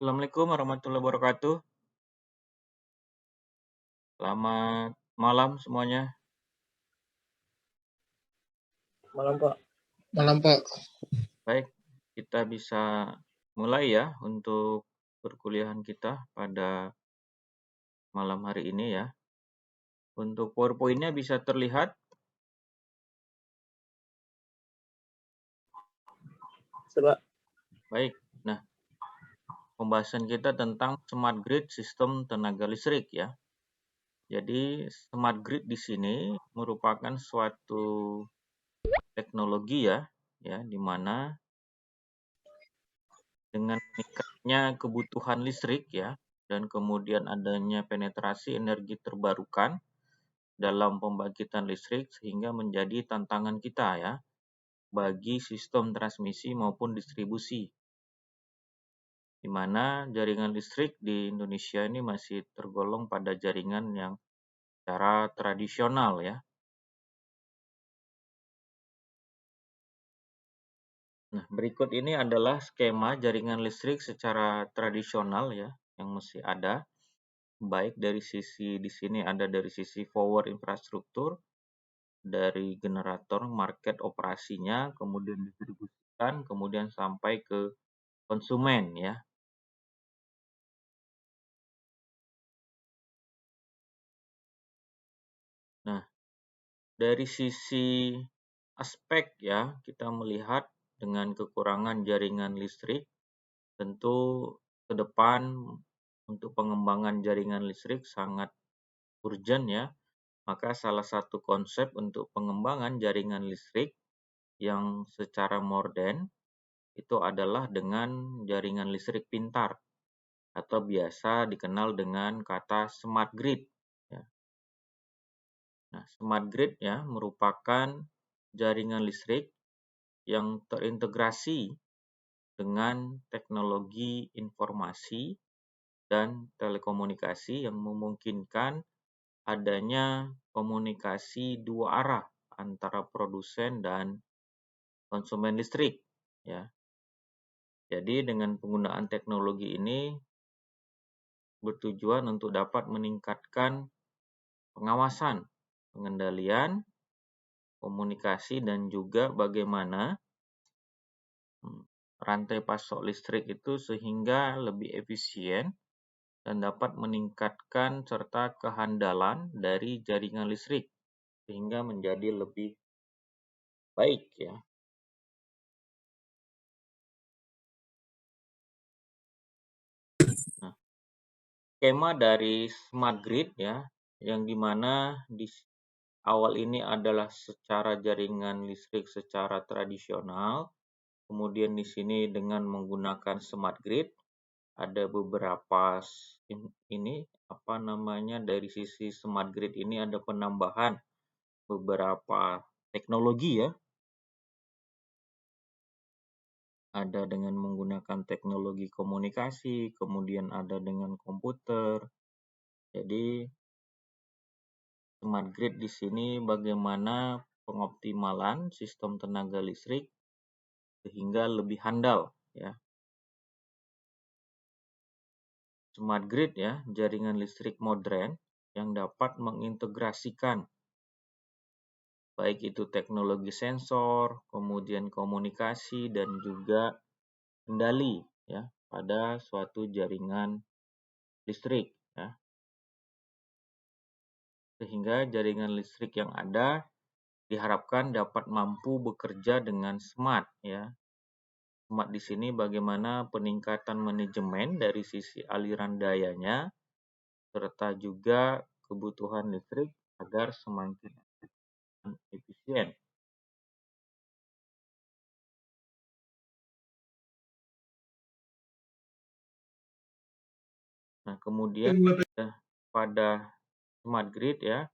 Assalamualaikum warahmatullahi wabarakatuh. Selamat malam semuanya. Malam Pak. Malam Pak. Baik, kita bisa mulai ya untuk perkuliahan kita pada malam hari ini ya. Untuk PowerPoint-nya bisa terlihat. Coba. Baik, nah pembahasan kita tentang smart grid sistem tenaga listrik ya. Jadi smart grid di sini merupakan suatu teknologi ya, di mana dengan meningkatnya kebutuhan listrik ya, dan kemudian adanya penetrasi energi terbarukan dalam pembangkitan listrik sehingga menjadi tantangan kita ya bagi sistem transmisi maupun distribusi, di mana jaringan listrik di Indonesia ini masih tergolong pada jaringan yang secara tradisional ya. Nah, berikut ini adalah skema jaringan listrik secara tradisional ya yang masih ada. Baik dari sisi di sini ada dari sisi power infrastruktur, dari generator market operasinya, kemudian distribusikan, kemudian sampai ke konsumen ya. Nah, dari sisi aspek ya, kita melihat dengan kekurangan jaringan listrik, tentu ke depan untuk pengembangan jaringan listrik sangat urgent ya. Maka salah satu konsep untuk pengembangan jaringan listrik yang secara modern itu adalah dengan jaringan listrik pintar atau biasa dikenal dengan kata smart grid ya. Nah, smart grid ya merupakan jaringan listrik yang terintegrasi dengan teknologi informasi dan telekomunikasi yang memungkinkan adanya komunikasi dua arah antara produsen dan konsumen listrik ya. Jadi dengan penggunaan teknologi ini bertujuan untuk dapat meningkatkan pengawasan, pengendalian, komunikasi dan juga bagaimana rantai pasok listrik itu sehingga lebih efisien dan dapat meningkatkan serta kehandalan dari jaringan listrik sehingga menjadi lebih baik ya. Nah, skema dari smart grid ya yang dimana di awal ini adalah secara jaringan listrik secara tradisional, kemudian di sini dengan menggunakan smart grid ada beberapa dari sisi smart grid ini ada penambahan beberapa teknologi ya. Ada dengan menggunakan teknologi komunikasi, kemudian ada dengan komputer. Jadi smart grid di sini bagaimana pengoptimalan sistem tenaga listrik sehingga lebih handal ya. Smart grid ya, jaringan listrik modern yang dapat mengintegrasikan baik itu teknologi sensor, kemudian komunikasi dan juga kendali ya pada suatu jaringan listrik ya. Sehingga jaringan listrik yang ada diharapkan dapat mampu bekerja dengan smart ya. Smart di sini bagaimana peningkatan manajemen dari sisi aliran dayanya serta juga kebutuhan listrik agar semakin efisien. Nah, kemudian pada smart grid ya,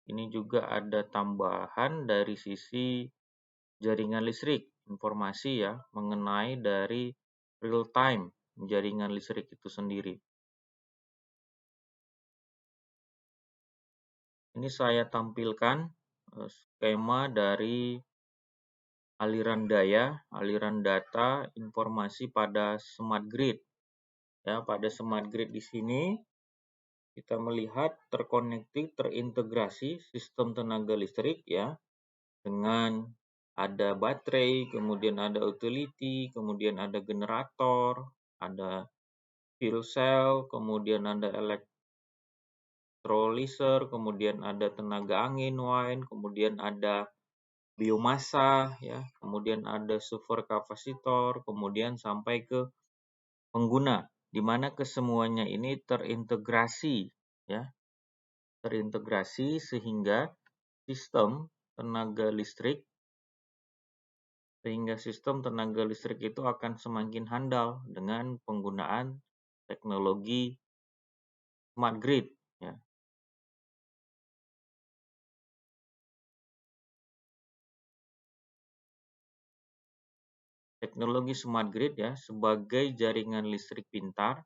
ini juga ada tambahan dari sisi jaringan listrik, informasi ya mengenai dari real time jaringan listrik itu sendiri. Ini saya tampilkan skema dari aliran daya, aliran data, informasi pada smart grid. Ya, pada smart grid di sini kita melihat terintegrasi sistem tenaga listrik ya, dengan ada baterai, kemudian ada utility, kemudian ada generator, ada fuel cell, kemudian ada elektrolyser, kemudian ada tenaga angin wind, kemudian ada biomasa ya, kemudian ada superkapasitor, kemudian sampai ke pengguna, di mana kesemuanya ini terintegrasi ya, terintegrasi sehingga sistem tenaga listrik itu akan semakin handal dengan penggunaan teknologi smart grid ya. Teknologi smart grid ya sebagai jaringan listrik pintar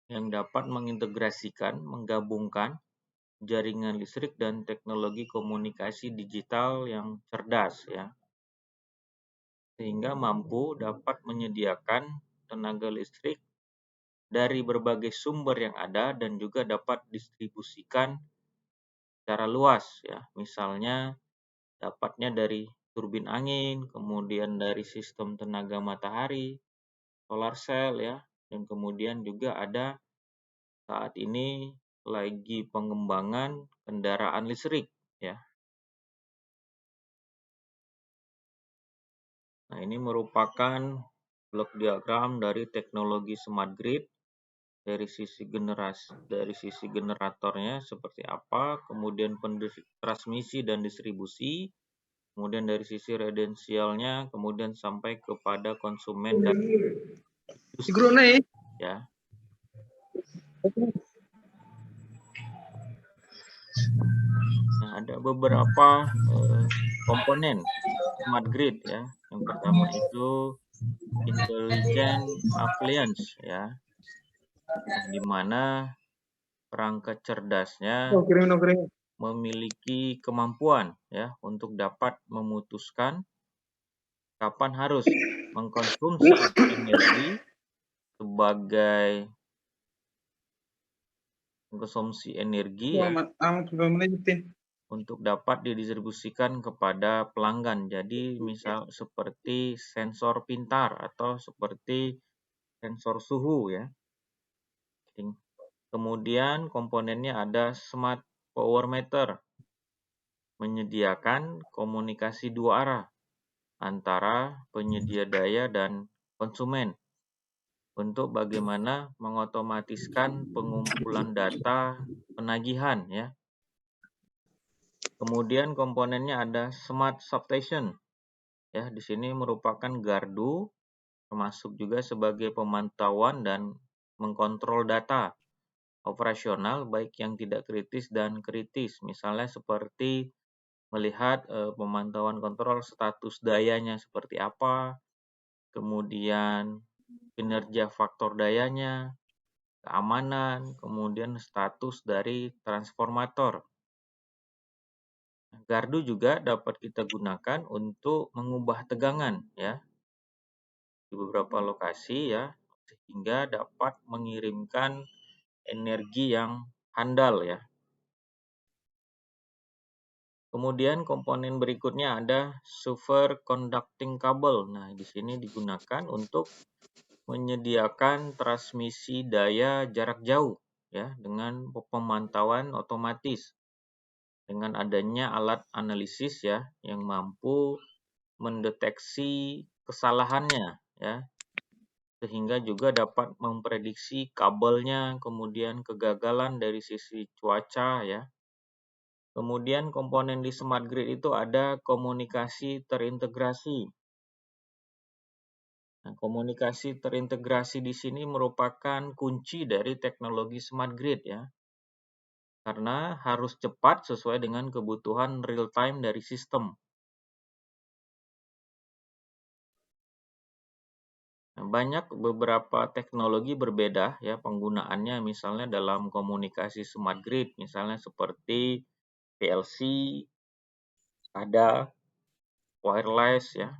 yang dapat menggabungkan jaringan listrik dan teknologi komunikasi digital yang cerdas ya. Sehingga dapat menyediakan tenaga listrik dari berbagai sumber yang ada dan juga dapat distribusikan secara luas ya. Misalnya dapatnya dari turbin angin, kemudian dari sistem tenaga matahari, solar cell ya, dan kemudian juga ada saat ini lagi pengembangan kendaraan listrik ya. Nah, ini merupakan blok diagram dari teknologi smart grid dari sisi generatornya seperti apa, kemudian transmisi dan distribusi, kemudian dari sisi redensialnya, kemudian sampai kepada konsumen dan industri ya. Nah, ada beberapa komponen smart grid ya. Yang pertama itu intelligent appliance ya, di mana perangkat cerdasnya memiliki kemampuan ya untuk dapat memutuskan kapan harus mengkonsumsi energi sebagai ya untuk dapat didistribusikan kepada pelanggan. Jadi misal seperti sensor pintar atau seperti sensor suhu ya. Kemudian komponennya ada smart power meter, menyediakan komunikasi dua arah antara penyedia daya dan konsumen untuk bagaimana mengotomatiskan pengumpulan data penagihan ya. Kemudian komponennya ada smart substation. Ya, di sini merupakan gardu termasuk juga sebagai pemantauan dan mengkontrol data operasional baik yang tidak kritis dan kritis. Misalnya seperti melihat pemantauan kontrol status dayanya seperti apa, kemudian kinerja faktor dayanya, keamanan, kemudian status dari transformator. Gardu juga dapat kita gunakan untuk mengubah tegangan ya di beberapa lokasi ya, sehingga dapat mengirimkan energi yang handal ya. Kemudian komponen berikutnya ada superconducting cable. Nah, di sini digunakan untuk menyediakan transmisi daya jarak jauh ya dengan pemantauan otomatis dengan adanya alat analisis ya yang mampu mendeteksi kesalahannya ya, sehingga juga dapat memprediksi kabelnya, kemudian kegagalan dari sisi cuaca ya. Kemudian komponen di smart grid itu ada komunikasi terintegrasi. Nah, komunikasi terintegrasi di sini merupakan kunci dari teknologi smart grid ya. Karena harus cepat sesuai dengan kebutuhan real time dari sistem. Nah, banyak beberapa teknologi berbeda ya penggunaannya misalnya dalam komunikasi smart grid, misalnya seperti PLC, SCADA, wireless ya,